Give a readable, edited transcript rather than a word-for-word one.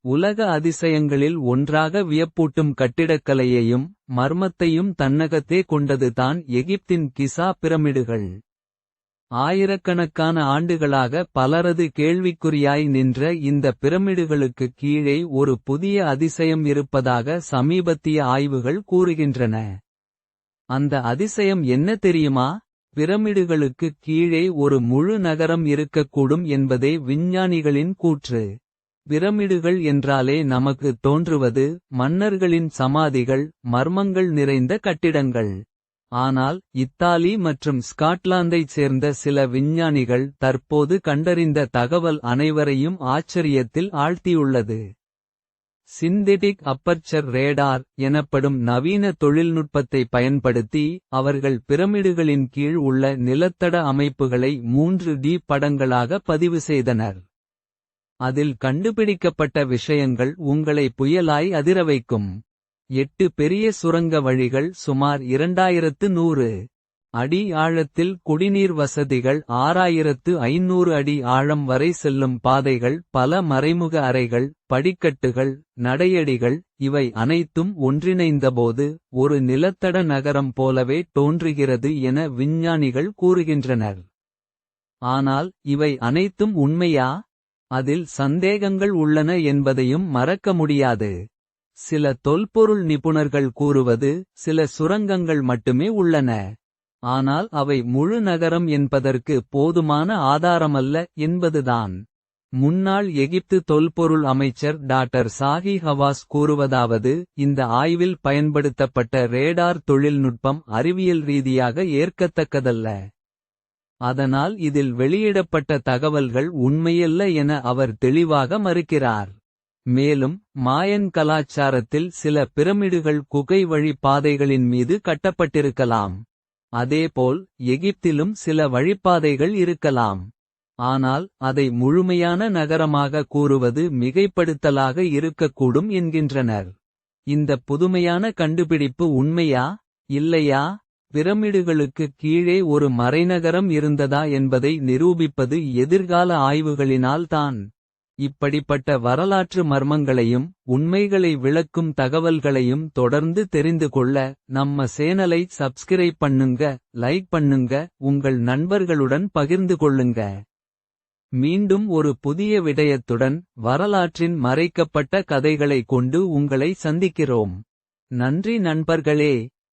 உலக அதிசயங்களில் ஒன்றாக வியப்பூட்டும் கட்டிடக்கலையையும் மர்மத்தையும் தன்னகத்தே கொண்டது தான் எகிப்தின் கிசா பிரமிடுகள். ஆயிரக்கணக்கான ஆண்டுகளாக பலரது கேள்விக்குறியாய் நின்ற இந்த பிரமிடுகளுக்குக் கீழே ஒரு புதிய அதிசயம் இருப்பதாக சமீபத்திய ஆய்வுகள் கூறுகின்றன. அந்த அதிசயம் என்ன தெரியுமா? பிரமிடுகளுக்குக் கீழே ஒரு முழு நகரம் இருக்கக்கூடும் என்பதே விஞ்ஞானிகளின் கூற்று. பிரமிடுகள் என்றாலே நமக்கு தோன்றுவது மன்னர்களின் சமாதிகள், மர்மங்கள் நிறைந்த கட்டிடங்கள். ஆனால் இத்தாலி மற்றும் ஸ்காட்லாந்தைச் சேர்ந்த சில விஞ்ஞானிகள் தற்போது கண்டறிந்த தகவல் அனைவரையும் ஆச்சரியத்தில் ஆழ்த்தியுள்ளது. சிந்தெடிக் அப்பர்ச்சர் ரேடார் எனப்படும் நவீன தொழில்நுட்பத்தை பயன்படுத்தி அவர்கள் பிரமிடுகளின் கீழ் உள்ள நிலத்தட அமைப்புகளை 3D படங்களாக பதிவு செய்தனர். அதில் கண்டுபிடிக்கப்பட்ட விஷயங்கள் உங்களை புயலாய் அதிரவைக்கும். 8 பெரிய சுரங்க வழிகள், சுமார் 2100 அடி ஆழத்தில் குடிநீர் வசதிகள், 6500 அடி ஆழம் வரை செல்லும் பாதைகள், பல மறைமுக அறைகள், படிக்கட்டுகள், நடையடிகள், இவை அனைத்தும் ஒன்றிணைந்தபோது ஒரு நிலத்தட நகரம் போலவே தோன்றுகிறது என விஞ்ஞானிகள் கூறுகின்றனர். ஆனால் இவை அனைத்தும் உண்மையா? அதில் சந்தேகங்கள் உள்ளன என்பதையும் மறக்க முடியாது. சில தொல்பொருள் நிபுணர்கள் கூறுவது சில சுரங்கங்கள் மட்டுமே உள்ளன. ஆனால் அவை முழு நகரம் என்பதற்கு போதுமான ஆதாரமல்ல என்பதுதான். முன்னாள் எகிப்து தொல்பொருள் அமைச்சர் டாக்டர் சாஹி ஹவாஸ் கூறுவதாவது, இந்த ஆய்வில் பயன்படுத்தப்பட்ட ரேடார் தொழில்நுட்பம் அறிவியல் ரீதியாக ஏற்கத்தக்கதல்ல. அதனால் இதில் வெளியிடப்பட்ட தகவல்கள் உண்மையல்ல என அவர் தெளிவாக மறுக்கிறார். மேலும் மாயன் கலாச்சாரத்தில் சில பிரமிடுகள் குகை வழி பாதைகளின் மீது கட்டப்பட்டிருக்கலாம். அதேபோல் எகிப்திலும் சில வழிப்பாதைகள் இருக்கலாம். ஆனால் அதை முழுமையான நகரமாக கூறுவது மிகைப்படுத்தலாக இருக்கக்கூடும் என்கின்றனர். இந்த புதுமையான கண்டுபிடிப்பு உண்மையா இல்லையா? பிரமிடுகளுக்குக் கீழே ஒரு மறைநகரம் இருந்ததா என்பதை நிரூபிப்பது எதிர்கால ஆய்வுகளினால் தான். இப்படிப்பட்ட வரலாற்று மர்மங்களையும் உண்மைகளை விளக்கும் தகவல்களையும் தொடர்ந்து தெரிந்து கொள்ள நம்ம சேனலை சப்ஸ்கிரைப் பண்ணுங்க, லைக் பண்ணுங்க, உங்கள் நண்பர்களுடன் பகிர்ந்து கொள்ளுங்க. மீண்டும் ஒரு புதிய விடயத்துடன் வரலாற்றின் மறைக்கப்பட்ட கதைகளை கொண்டு உங்களை சந்திக்கிறோம். நன்றி நண்பர்களே.